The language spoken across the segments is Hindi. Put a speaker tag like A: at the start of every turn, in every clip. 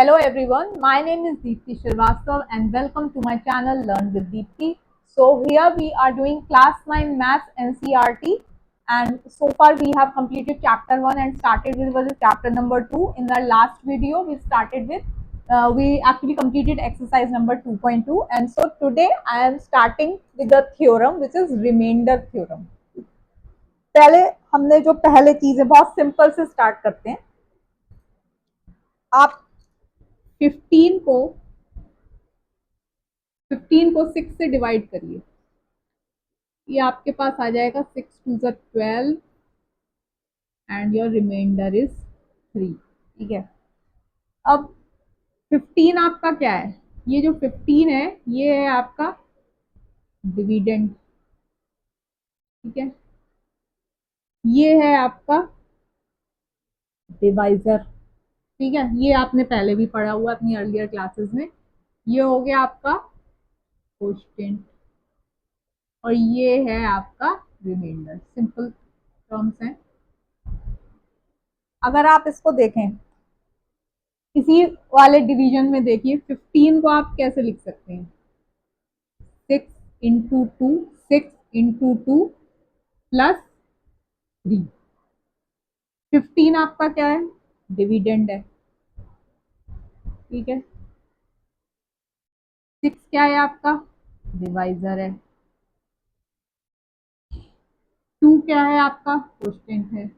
A: Hello everyone, my name is Deepti Srivastava and welcome to my channel Learn with Deepti. So here we are doing class 9 maths NCERT, and so far we have completed chapter 1 and started with chapter number 2. In the last video we started with we actually completed exercise number 2.2, and so today I am starting with the theorem which is remainder theorem. पहले हमने जो पहले चीज है बहुत सिंपल से स्टार्ट करते हैं. आप 15 को 6 से डिवाइड करिए. ये आपके पास आ जाएगा 6 टू ज़ 12 एंड योर रिमाइंडर इज 3. ठीक है. अब 15 आपका क्या है? ये जो 15 है ये है आपका डिविडेंड. ठीक है. ये है आपका डिवाइजर. ठीक है. ये आपने पहले भी पढ़ा हुआ अपनी अर्लियर क्लासेस में. ये हो गया आपका कोएफिशिएंट और ये है आपका रिमाइंडर. सिंपल टर्म्स हैं. अगर आप इसको देखें इसी वाले डिवीजन में देखिए 15 को आप कैसे लिख सकते हैं? 6 इंटू 2 6 इंटू 2 प्लस 3. 15 आपका क्या है? डिविडेंड है. ठीक है. 6 क्या है आपका? डिवाइजर है. 2 क्या है आपका? कोएफिशिएंट है.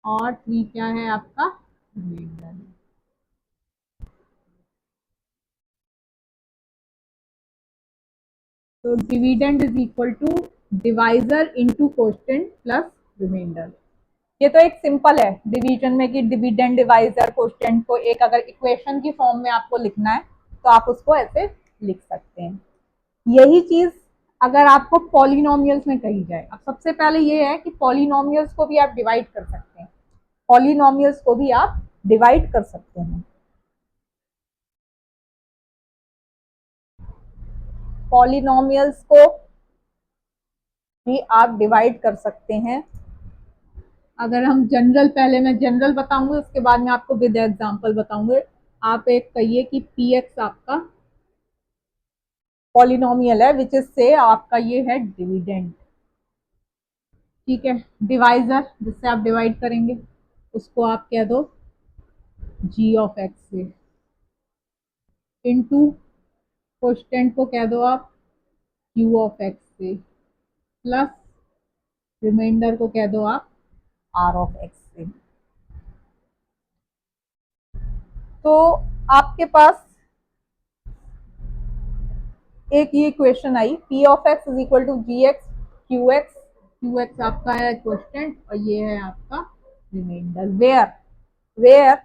A: और 3 क्या है आपका? रिमाइंडर है. तो dividend is equal to divisor into coefficient plus remainder. ये तो एक सिंपल है डिवीजन में कि डिविडेंड डिवाइजर कोएफिशिएंट को एक अगर इक्वेशन की फॉर्म में आपको लिखना है तो आप उसको ऐसे लिख सकते हैं. यही चीज अगर आपको पॉलिनोमियल्स में कही जाए. अब सबसे पहले ये है कि पॉलिनोमियल्स को भी आप डिवाइड कर सकते हैं. पॉलिनोमियल्स को भी आप डिवाइड कर सकते हैं. पॉलिनोमियल्स को भी आप डिवाइड कर सकते हैं. अगर हम जनरल, पहले मैं जनरल बताऊंगी उसके बाद में आपको विद एग्जांपल बताऊंगे. आप एक कहिए कि पी एक्स आपका पॉलिनोमियल है विच इज से आपका ये है डिविडेंड. ठीक है. डिवाइजर जिससे आप डिवाइड करेंगे उसको आप कह दो जी ऑफ एक्स से. इनटू कोएफिशिएंट को कह दो आप क्यू ऑफ एक्स से. प्लस रिमाइंडर को कह दो आप आर ऑफ एक्स से. तो आपके पास एक ये इक्वेशन आई P of X is equal to G X Q X. Q X आपका है कोएफिशिएंट और ये है आपका रिमाइंडर. वेयर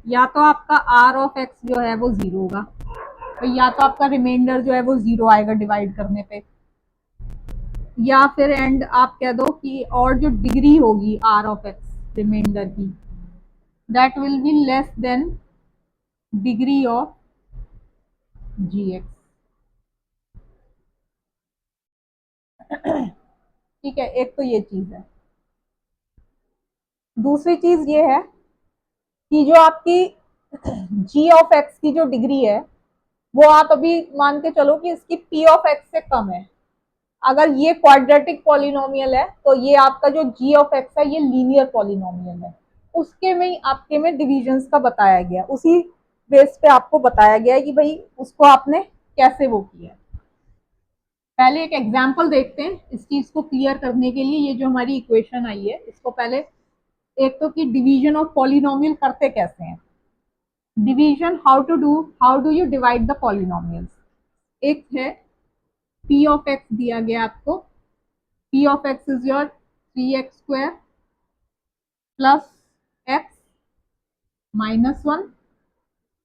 A: या तो आपका आर ऑफ एक्स जो है वो 0 होगा और या तो आपका रिमाइंडर जो है वो 0 आएगा डिवाइड करने पे. या फिर एंड आप कह दो कि और जो डिग्री होगी आर ऑफ एक्स रिमाइंडर की that will be less than degree of G X. ठीक है. एक तो ये चीज है. दूसरी चीज ये है कि जो आपकी जी ऑफ एक्स की जो डिग्री है वो आप अभी मान के चलो कि इसकी पी ऑफ एक्स से कम है. अगर ये क्वाड्रेटिक पॉलिनोमियल है तो ये आपका जो जी ऑफ एक्स है ये लीनियर पॉलिनोमियल है. उसके में ही आपके में डिविजन्स का बताया गया. उसी बेस पे आपको बताया गया है कि भाई उसको आपने कैसे वो किया. पहले एक एग्जाम्पल देखते हैं इस चीज को क्लियर करने के लिए. ये जो हमारी इक्वेशन आई है इसको पहले एक तो कि डिवीजन ऑफ पॉलिनोमियल करते कैसे हैं. Division how do you divide the polynomials. एक है पी ऑफ एक्स दिया गया आपको. P of X is your 3x² plus x minus 1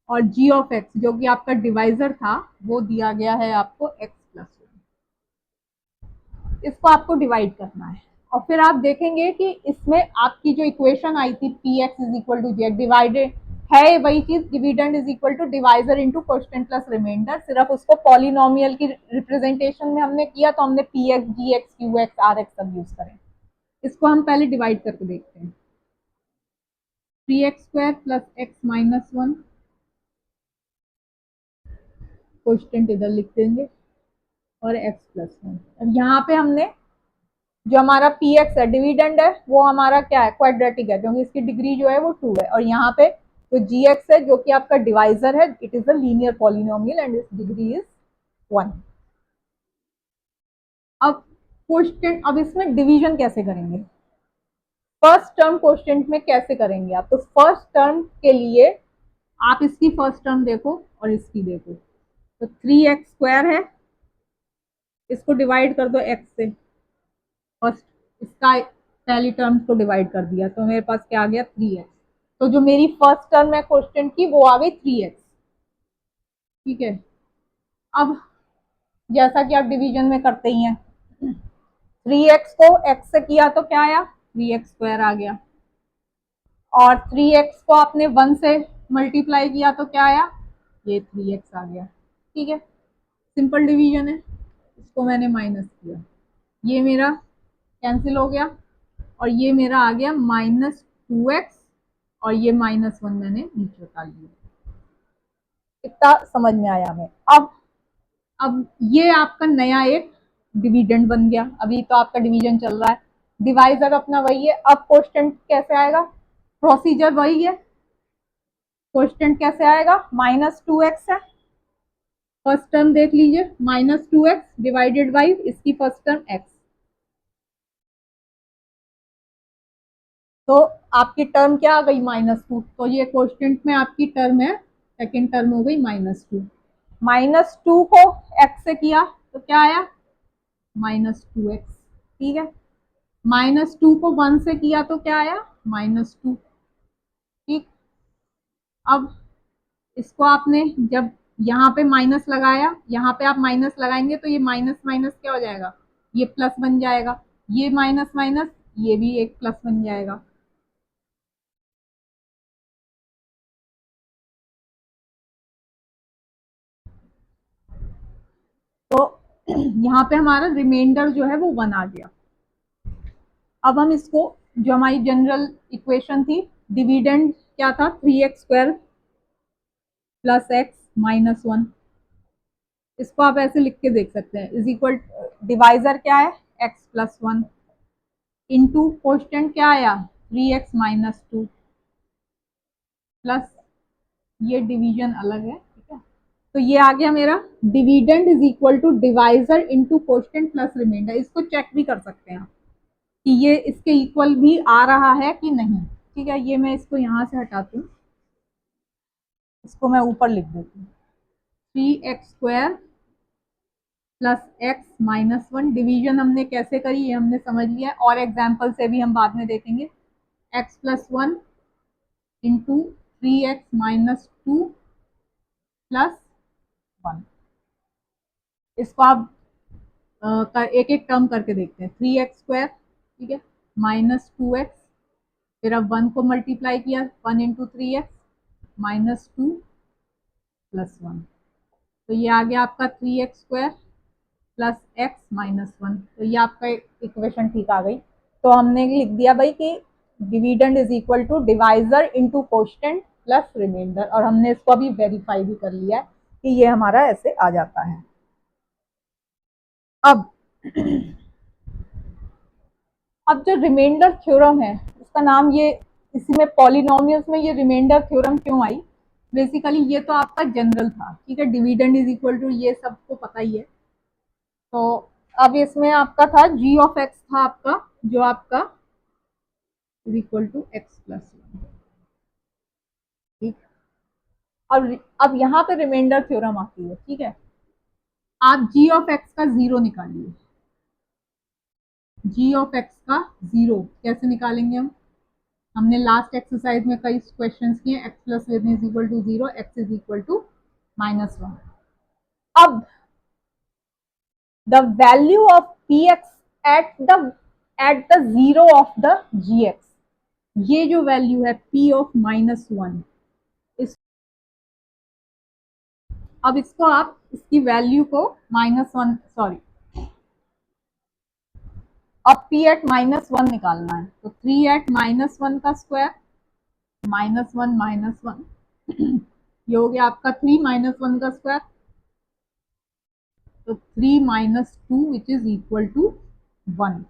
A: और जी ऑफ एक्स जो कि आपका डिवाइजर था वो दिया गया है आपको x प्लस 1. इसको आपको डिवाइड करना है और फिर आप देखेंगे कि इसमें आपकी जो इक्वेशन आई थी P X is equal to G X divided है वही चीज. Dividend is equal to divisor into coefficient plus remainder. सिर्फ उसको पॉलिनोमियल की रिप्रेजेंटेशन में हमने किया तो हमने P X G X Q X R X सब यूज करें. इसको हम पहले डिवाइड करके देखते हैं। 3x² प्लस x माइनस 1, कोष्टेंट इधर लिख देंगे, और x प्लस 1। अब यहाँ पे हमने जो हमारा px है डिविडेंड है, वो हमारा क्या है, क्वाड्रेटिक है, क्योंकि इसकी डिग्री जो है वो 2 है। और यहाँ पे जो gx है जो कि आपका डिवाइजर है, it is a linear polynomial and it's degree is 1। अब क्वेश्चन, अब इसमें डिवीजन कैसे करेंगे, फर्स्ट टर्म क्वेश्चन में कैसे करेंगे आप? तो फर्स्ट टर्म के लिए आप इसकी फर्स्ट टर्म देखो और इसकी देखो। तो 3x² है, इसको डिवाइड कर दो x से, फर्स्ट इसका पहली टर्म को डिवाइड कर दिया तो मेरे पास क्या आ गया, 3x। तो जो मेरी फर्स्ट टर्म है क्वेश्चन की वो आ गई 3x। ठीक है, अब जैसा कि आप डिवीजन में करते ही हैं, 3x को x से किया तो क्या आया, 3x² आ गया, और 3x को आपने 1 से मल्टीप्लाई किया तो क्या आया, ये 3x आ गया। ठीक है, सिंपल डिवीजन है। इसको मैंने माइनस किया, ये मेरा कैंसिल हो गया, और ये मेरा आ गया -2x, और ये -1 मैंने नीचे उतार लिया। इतना समझ में आया हमें। अब ये आपका नया एक डिविडेंड बन गया। अभी तो आपका डिवीजन चल रहा है, डिवाइजर अपना वही है। अब क्वेश्चन कैसे आएगा, प्रोसीजर वही है। क्वेश्चन कैसे आएगा, -2x है, फर्स्ट टर्म देख लीजिए, -2x डिवाइडेड बाई इसकी फर्स्ट टर्म x। तो आपकी टर्म क्या आ गई, -2। तो ये क्वेश्चन में आपकी टर्म है, सेकेंड टर्म हो गई -2। -2 को x से किया तो क्या आया, -2x। ठीक है, -2 को 1 से किया तो क्या आया, -2। ठीक, अब इसको आपने जब यहाँ पे माइनस लगाया, यहाँ पे आप माइनस लगाएंगे तो ये माइनस माइनस क्या हो जाएगा, ये प्लस बन जाएगा, ये माइनस माइनस ये भी एक प्लस बन जाएगा। तो यहाँ पे हमारा रिमाइंडर जो है वो 1 आ गया। अब हम इसको, जो हमारी जनरल इक्वेशन थी, डिविडेंड क्या था, 3x² प्लस x माइनस 1, इसको आप ऐसे लिख के देख सकते हैं, इज इक्वल, डिवाइजर क्या है, x प्लस 1, इंटू कोष्टेंट क्या आया, 3x माइनस 2, प्लस ये डिवीजन अलग है। ठीक है, तो ये आ गया मेरा dividend is equal to divisor into quotient plus remainder. इसको चेक भी कर सकते हैं आप कि ये इसके इक्वल भी आ रहा है कि नहीं। ठीक है, ये मैं इसको यहाँ से हटाती हूँ, इसको मैं ऊपर लिख देती हूँ, 3x² plus x minus 1। Division हमने कैसे करी ये हमने समझ लिया, और एग्जाम्पल से भी हम बाद में देखेंगे। x plus 1 into 3x minus 2 plus 1। इसको आप एक एक टर्म करके देखते हैं, 3x², ठीक है, -2x, फिर अब 1 को मल्टीप्लाई किया, 1 इंटू 3x -2 प्लस 1। तो ये आ गया आपका 3x² प्लस x माइनस 1। तो ये आपका इक्वेशन ठीक आ गई। तो हमने लिख दिया भाई कि dividend is equal to divisor into quotient plus remainder, और हमने इसको अभी वेरीफाई भी कर लिया है कि ये हमारा ऐसे आ जाता है। अब अब जो रिमाइंडर थ्योरम है, उसका नाम ये, इसी में पॉलिनोमियल्स में ये रिमाइंडर थ्योरम क्यों आई, बेसिकली ये तो आपका जनरल था। ठीक है, डिविडेंड इज इक्वल टू ये सबको पता ही है। तो अब इसमें आपका था g ऑफ x था आपका, जो आपका is equal to x plus 1। ठीक, अब यहाँ पे रिमाइंडर थ्योरम आती है। ठीक है, आप g ऑफ x का जीरो निकालिए। g ऑफ x का जीरो कैसे निकालेंगे हम, हमने लास्ट एक्सरसाइज में कई क्वेश्चंस किए, x plus 1 is equal to 0, x is equal to -1। अब the value of px at the zero of the gx, ये जो वैल्यू है p ऑफ -1, इस, अब इसको आप इसकी वैल्यू को -1, सॉरी, अब p एट -1 निकालना है, तो 3 एट -1 का स्क्वायर -1 ये हो गया आपका 3 -1 का स्क्वायर, तो 3 -2 विच इज इक्वल टू 1।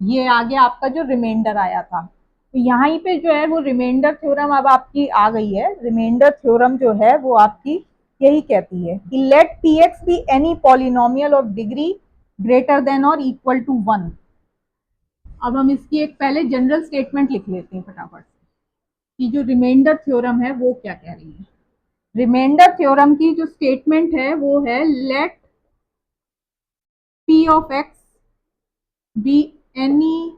A: ये आ गया आपका जो रिमाइंडर आया था। तो यहाँ पे जो है वो रिमाइंडर थ्योरम अब आपकी आ गई है। रिमाइंडर थ्योरम जो है वो आपकी यही कहती है कि let P X be any polynomial of degree greater than और इक्वल टू 1। अब हम इसकी एक पहले जनरल स्टेटमेंट लिख लेते हैं फटाफट से कि जो रिमाइंडर थ्योरम है वो क्या कह रही है। रिमाइंडर थ्योरम की जो स्टेटमेंट है वो है let P of X be any,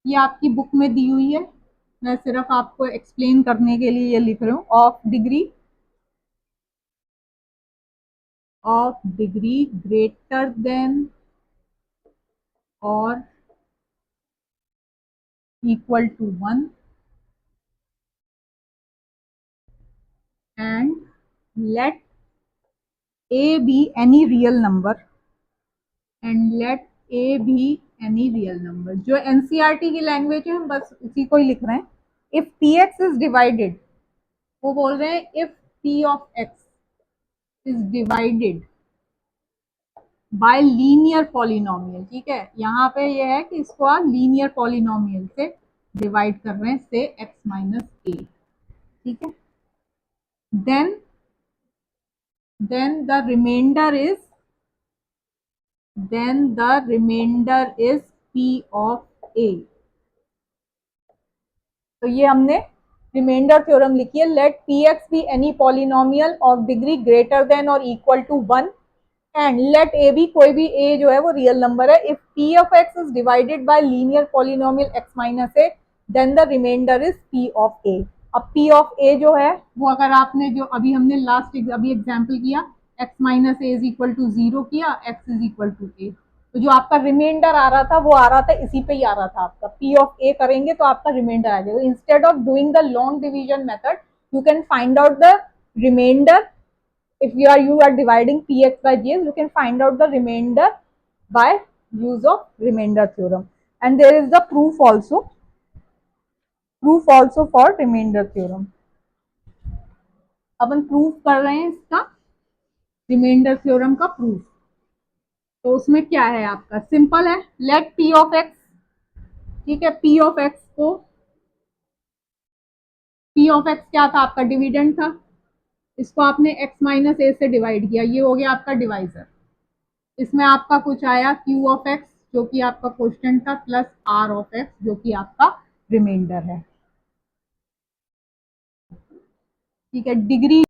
A: ये आपकी बुक में दी हुई है, मैं सिर्फ आपको एक्सप्लेन करने के लिए ये लिख रही हूँ, ऑफ डिग्री ग्रेटर देन और equal to 1 and let A be any real number जो एनसीईआरटी की लैंग्वेज है हम बस उसी को ही लिख रहे हैं। If P X is divided, वो बोल रहे हैं if P of X is divided by linear polynomial, ठीक है, यहाँ पे ये है कि इसको आप लीनियर पॉलिनोमियल से डिवाइड कर रहे हैं से एक्स माइनस ए, ठीक है, then the remainder is P of A. तो ये हमने रिमाइंडर थ्योरम लिखी है, let P X be any polynomial of degree greater than और equal to 1 and let A be, कोई भी ए जो है वो रियल नंबर है, if P of X is divided by linear polynomial X minus A then the remainder is P of A. अब पी ऑफ ए जो है वो अगर आपने जो अभी हमने लास्ट अभी एग्जांपल किया X minus A is equal to 0 किया, X is equal to A, तो जो आपका रिमाइंडर आ रहा था वो आ रहा था इसी पे ही आ रहा था, आपका पी ऑफ ए करेंगे तो आपका रिमाइंडर आ जाएगा। Instead of doing the long division method you can find out the remainder. if you are dividing px by gs, you can find out the remainder by use of remainder theorem, and there is the proof also for remainder theorem। Upon proof कर रहे हैं इसका रिमाइंडर थ्योरम का प्रूफ। तो उसमें क्या है आपका सिंपल है, लेट पी ऑफ एक्स, ठीक है, पी ऑफ एक्स को, पी ऑफ एक्स क्या था आपका डिविडेंड था, इसको आपने एक्स माइनस ए से डिवाइड किया, ये हो गया आपका डिवाइजर। इसमें आपका कुछ आया क्यू ऑफ एक्स जो कि आपका क्वेश्चन था, प्लस आर ऑफ एक्स जो कि आपका रिमाइंडर है, ठीक है। डिग्री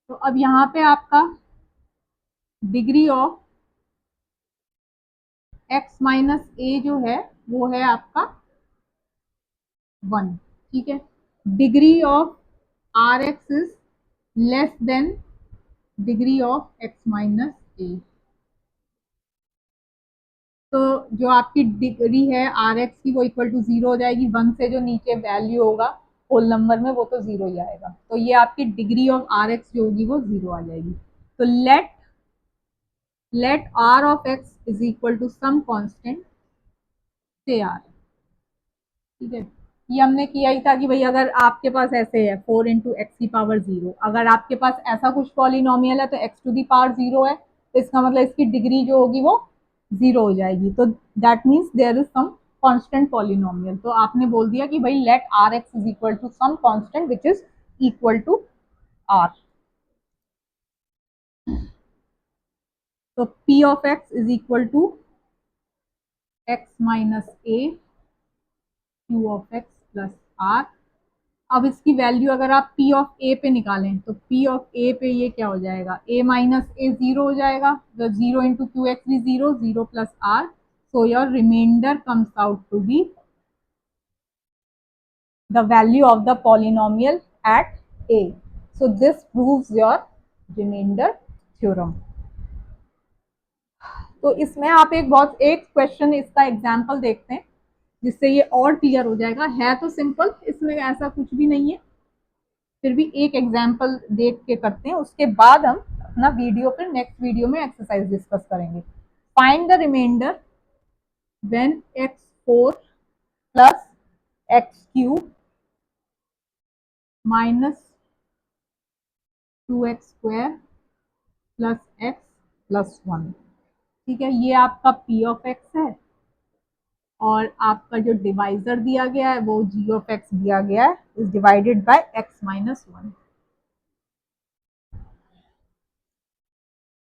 A: तो अब यहाँ पे आपका degree of X minus A जो है वो है आपका 1, ठीक है। Degree of R X is less than degree of X minus A, तो जो आपकी डिग्री है आर एक्स की वो इक्वल टू 0 हो जाएगी, 1 से जो नीचे वैल्यू होगा होल नंबर में वो तो 0 ही आएगा, तो ये आपकी डिग्री ऑफ आर एक्स जो होगी वो 0 आ जाएगी। तो let R of X is equal to some constant से आर, ठीक है। ये हमने किया ही था कि भाई अगर आपके पास ऐसे है 4 इंटू एक्स की पावर 0, अगर आपके पास ऐसा कुछ पॉलिनोमियल है तो एक्स टू दी पावर 0 है, तो इसका मतलब इसकी डिग्री जो होगी वो 0 हो जाएगी, तो that means there is some constant polynomial. तो आपने बोल दिया कि भाई let R X is equal to some constant which is equal to R. तो P of X is equal to X minus A Q of X plus R. अब इसकी वैल्यू अगर आप पी ऑफ ए पे निकालें तो पी ऑफ ए पे ये क्या हो जाएगा, ए माइनस ए 0 हो जाएगा, तो 0 इंटू क्यू एक्स भी 0, 0 plus R, so your remainder comes out to be the value of the polynomial at a. So this proves your remainder theorem। तो इसमें आप एक क्वेश्चन इसका एग्जाम्पल देखते हैं जिससे ये और क्लियर हो जाएगा। है तो सिंपल, इसमें में ऐसा कुछ भी नहीं है, फिर भी एक एग्जाम्पल देख के करते हैं, उसके बाद हम अपना वीडियो फिर नेक्स्ट वीडियो में एक्सरसाइज डिस्कस करेंगे। Find the remainder when x4 plus X cube minus 2x square plus X plus 1। ठीक है, ये आपका p ऑफ x है और आपका जो डिवाइजर दिया गया है वो g ऑफ x दिया गया है, is divided bye x minus 1।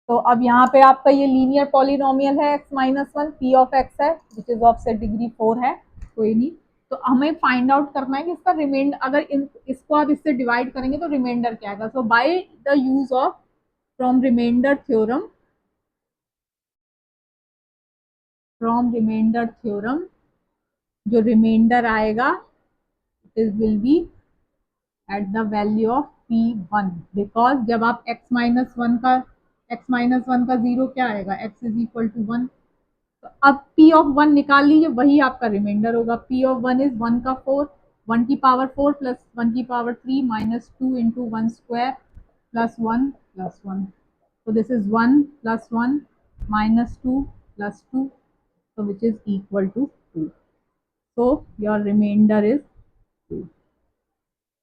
A: तो अब यहाँ पे आपका ये लीनियर पॉलिनोमियल है x minus 1, p of x है विच इज ऑफ से डिग्री 4 है, कोई नहीं। तो हमें फाइंड आउट करना है कि इसका रिमाइंडर, अगर इसको आप इससे डिवाइड करेंगे तो रिमाइंडर क्या आएगा। So by the use of from remainder theorem, जो रिमाइंडर आएगा it will be at the value of p1, because जब आप x माइनस वन का जीरो क्या आएगा, x इज इक्वल टू 1। तो अब p ऑफ 1 निकाल लीजिए, वही आपका रिमाइंडर होगा। p ऑफ 1 इज 1 का 4, 1 की पावर 4 प्लस 1 की power 3 minus 2 into 1 square plus 1 plus 1। तो this is 1 plus 1 minus 2 plus 2, so which is equal to 2. So your remainder is 2.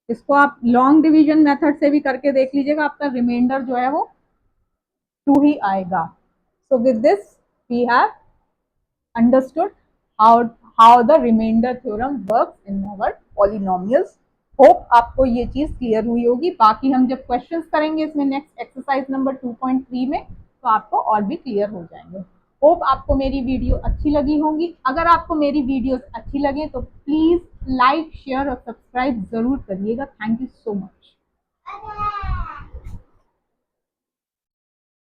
A: इसको आप लॉन्ग डिवीजन मेथड से भी करके देख लीजिएगा, आपका रिमाइंडर जो है वो 2 ही आएगा। So with this we have understood how the remainder theorem works in our polynomials. Hope आपको ये चीज क्लियर हुई होगी। बाकी हम जब क्वेश्चंस करेंगे इसमें नेक्स्ट एक्सरसाइज नंबर 2.3 में, तो आपको और भी क्लियर हो जाएंगे। होप आपको मेरी वीडियो अच्छी लगी होंगी। अगर आपको मेरी वीडियोस अच्छी लगे तो प्लीज लाइक, शेयर और सब्सक्राइब जरूर करिएगा। Thank you so much.